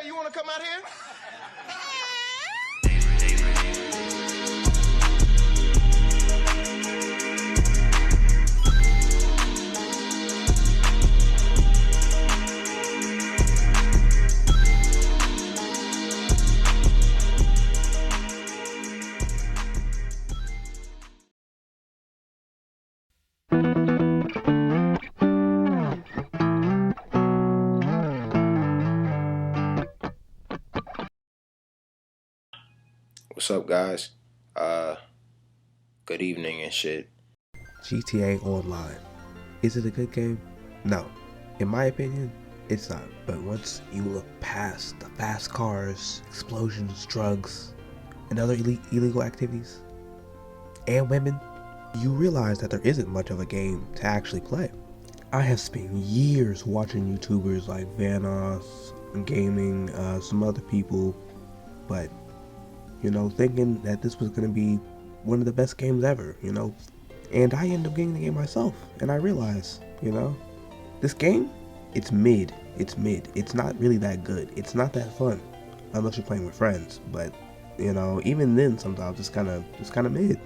Hey, you want to come out here? What's up, guys? Good evening and shit. GTA Online. Is it a good game? No. In my opinion, it's not. But once you look past the fast cars, explosions, drugs, and other illegal activities, and women, you realize that there isn't much of a game to actually play. I have spent years watching YouTubers like Vanoss, Gaming, some other people, but thinking that this was going to be one of the best games ever, and I ended up getting the game myself, and I realized, this game, it's mid, it's not really that good, it's not that fun, unless you're playing with friends, but, even then, sometimes it's kind of mid.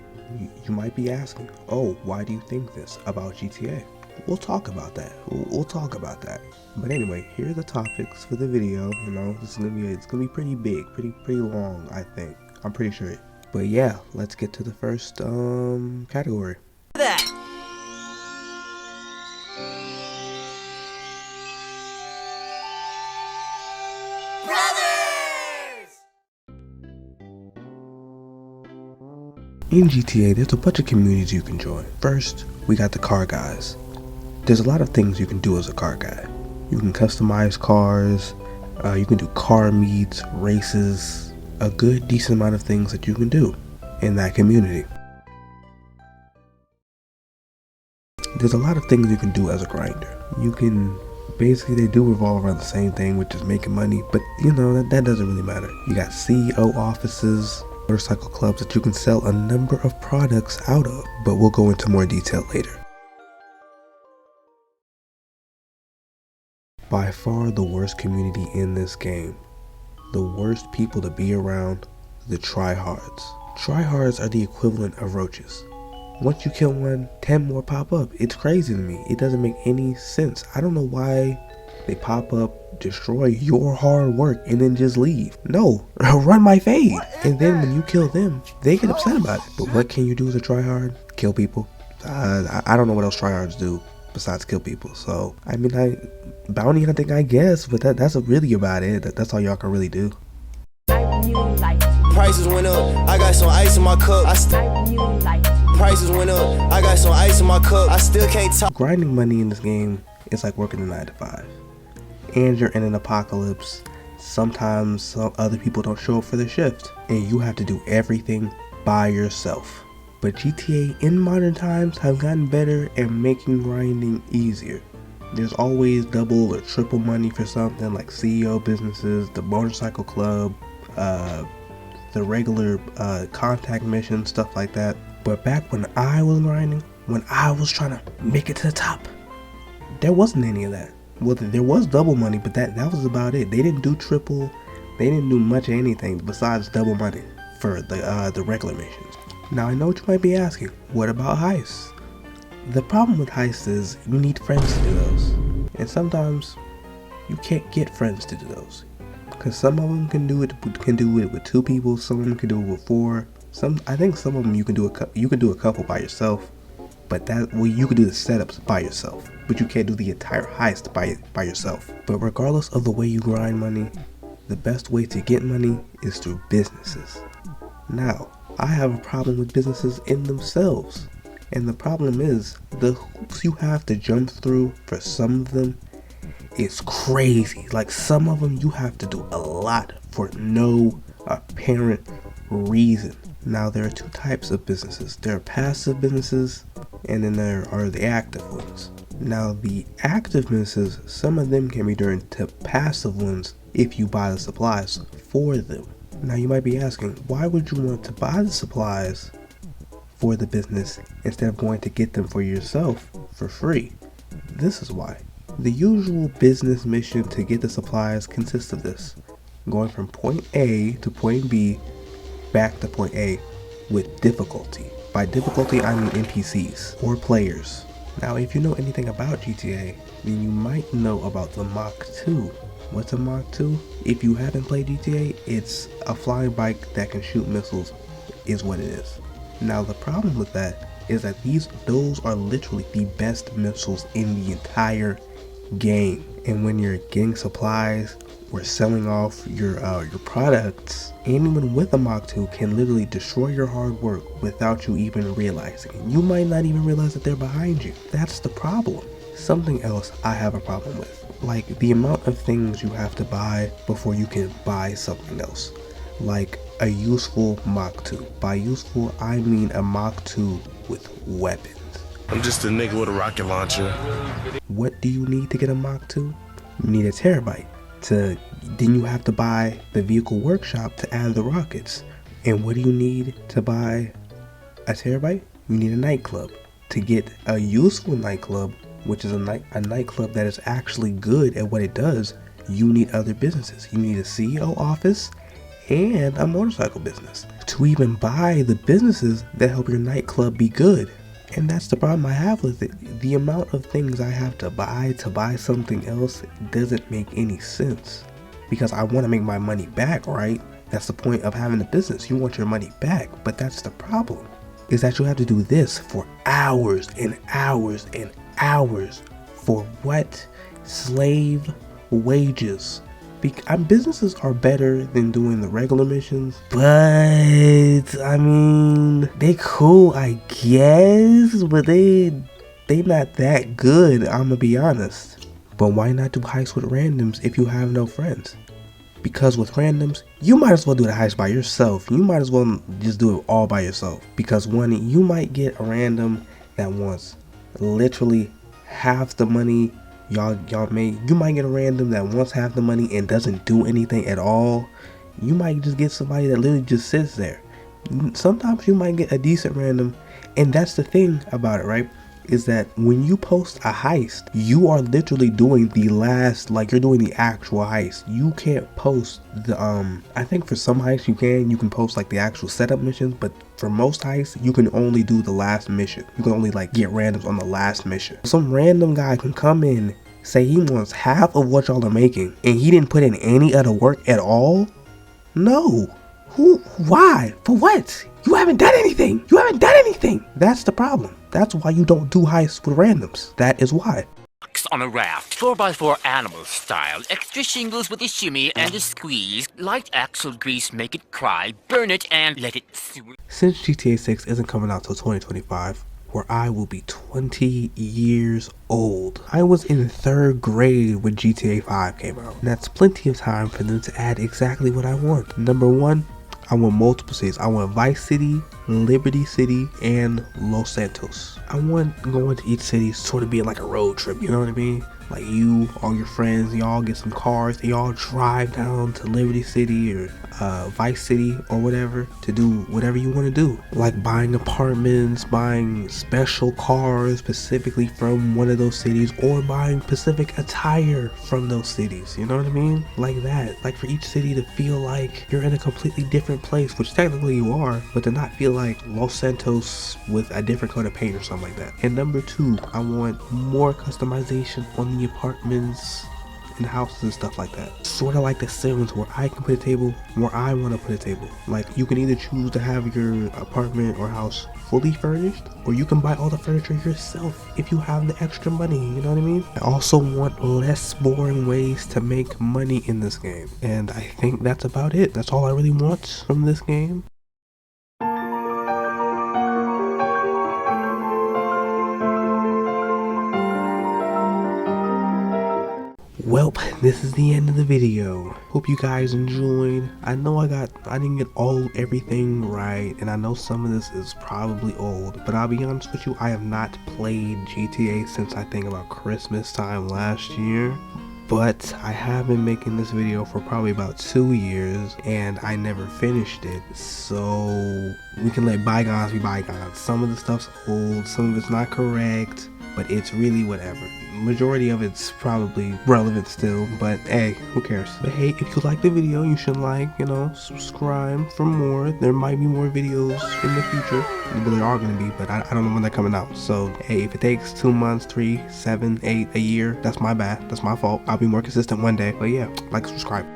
You might be asking, oh, why do you think this about GTA? We'll talk about that, we'll talk about that. But anyway, here are the topics for the video, it's gonna be pretty big, pretty long, I think. I'm pretty sure. But yeah, let's get to the first category. In GTA, there's a bunch of communities you can join. First, we got the car guys. There's a lot of things you can do as a car guy. You can customize cars, you can do car meets, races, a good decent amount of things that you can do in that community. There's a lot of things you can do as a grinder. You can basically, they do revolve around the same thing, which is making money, but that doesn't really matter. You got CEO offices, motorcycle clubs that you can sell a number of products out of, but we'll go into more detail later. By far the worst community in this game. The worst people to be around, the tryhards. Tryhards are the equivalent of roaches. Once you kill one, 10 more pop up. It's crazy to me. It doesn't make any sense. I don't know why they pop up, destroy your hard work, and then just leave. No, run my fade. And then when you kill them, they get upset about it. But what can you do as a tryhard? Kill people. I don't know what else tryhards do besides kill people. So, bounty hunting, I guess, but that's really about it. That's all y'all can really do. Prices went up, I got some ice in my cup. Prices went up, I got some ice in my cup. I still can't talk. Grinding money in this game is like working a 9 to 5. And you're in an apocalypse. Sometimes some other people don't show up for the shift, and you have to do everything by yourself. But GTA in modern times have gotten better at making grinding easier. There's always double or triple money for something like CEO businesses, the motorcycle club, the regular contact missions, stuff like that. But back when I was grinding, when I was trying to make it to the top, there wasn't any of that. Well, there was double money, but that was about it. They didn't do triple, they didn't do much of anything besides double money for the regular missions. Now I know what you might be asking, what about heists? The problem with heists is you need friends to do those, and sometimes you can't get friends to do those, because some of them can do it with 2 people, some of them can do it with 4. I think some of them you can do a couple by yourself, but you can do the setups by yourself, but you can't do the entire heist by yourself. But regardless of the way you grind money, the best way to get money is through businesses. Now, I have a problem with businesses in themselves. And the problem is, the hoops you have to jump through for some of them is crazy. Like, some of them you have to do a lot for no apparent reason. Now, there are 2 types of businesses. There are passive businesses, and then there are the active ones. Now, the active businesses, some of them can be turned to passive ones if you buy the supplies for them. Now, you might be asking, why would you want to buy the supplies for the business instead of going to get them for yourself for free? This is why. The usual business mission to get the supplies consists of this. going from point A to point B back to point A with difficulty. By difficulty, I mean NPCs or players. Now, if you know anything about GTA, then you might know about the Mach 2. What's a Mach 2? If you haven't played GTA, it's a flying bike that can shoot missiles, is what it is. Now, the problem with that is that those are literally the best missiles in the entire game. And when you're getting supplies or selling off your products, anyone with a Mach 2 can literally destroy your hard work without you even realizing it. You might not even realize that they're behind you. That's the problem. Something else I have a problem with, like the amount of things you have to buy before you can buy something else, like a useful Mach 2. By useful, I mean a Mach 2 with weapons. I'm just a nigga with a rocket launcher. What do you need to get a Mach 2? You need a terabyte. Then you have to buy the vehicle workshop to add the rockets. And what do you need to buy a terabyte? You need a nightclub. To get a useful nightclub, which is a nightclub that is actually good at what it does, you need other businesses. You need a CEO office and a motorcycle business to even buy the businesses that help your nightclub be good. And that's the problem I have with it. The amount of things I have to buy something else doesn't make any sense. Because I want to make my money back, right? That's the point of having a business. You want your money back, but that's the problem. Is that you have to do this for hours and hours and hours. For what? Slave wages. Businesses are better than doing the regular missions, but I mean, they cool, I guess, but they not that good, I'ma be honest. But why not do heists with randoms if you have no friends? Because with randoms, you might as well do the heist by yourself. You might as well just do it all by yourself. Because one, you might get a random that wants literally half the money y'all made. You might get a random that wants half the money and doesn't do anything at all. You might just get somebody that literally just sits there. Sometimes you might get a decent random, and that's the thing about it, right? Is that when you post a heist, you are literally doing you're doing the actual heist. You can't post the I think for some heists you can post like the actual setup missions, but for most heists you can only do the last mission. You can only like get randoms on the last mission. Some random guy can come in, say he wants half of what y'all are making, and he didn't put in any other work at all. No. Who? Why? For what? You haven't done anything. You haven't done anything. That's the problem. That's why you don't do heists with randoms. That is why. On a raft, 4x4 animal style, extra shingles with a shimmy and a squeeze, light axle grease, make it cry, burn it and let it swim. Since GTA 6 isn't coming out till 2025, where I will be 20 years old. I was in 3rd grade when GTA 5 came out. And that's plenty of time for them to add exactly what I want. Number 1, I want multiple cities. I want Vice City, Liberty City, and Los Santos. I want going to each city sort of being like a road trip, you know what I mean? Like you, all your friends, y'all get some cars, y'all drive down to Liberty City or Vice City or whatever to do whatever you want to do. Like buying apartments, buying special cars specifically from one of those cities, or buying specific attire from those cities, you know what I mean? Like that. Like for each city to feel like you're in a completely different place, which technically you are, but to not feel like Los Santos with a different coat of paint or something like that. And number 2, I want more customization on the apartments and houses and stuff like that. Sort of like The Sims, where I can put a table where I want to put a table. Like you can either choose to have your apartment or house fully furnished, or you can buy all the furniture yourself if you have the extra money, you know what I mean? I also want less boring ways to make money in this game, and I think that's about it. That's all I really want from this game. Well, this is the end of the video. Hope you guys enjoyed. I know I didn't get everything right, and I know some of this is probably old, but I'll be honest with you, I have not played GTA since I think about Christmas time last year. But I have been making this video for probably about 2 years, and I never finished it, so we can let bygones be bygones. Some of the stuff's old, some of it's not correct, but it's really whatever. Majority of it's probably relevant still, but hey, who cares? But hey, if you like the video, you should subscribe for more. There might be more videos in the future. Well, there are gonna be, but I don't know when they're coming out. So hey, if it takes 2 months, 3, 7, 8, a year, that's my bad. That's my fault. I'll be more consistent one day. But yeah, like, subscribe.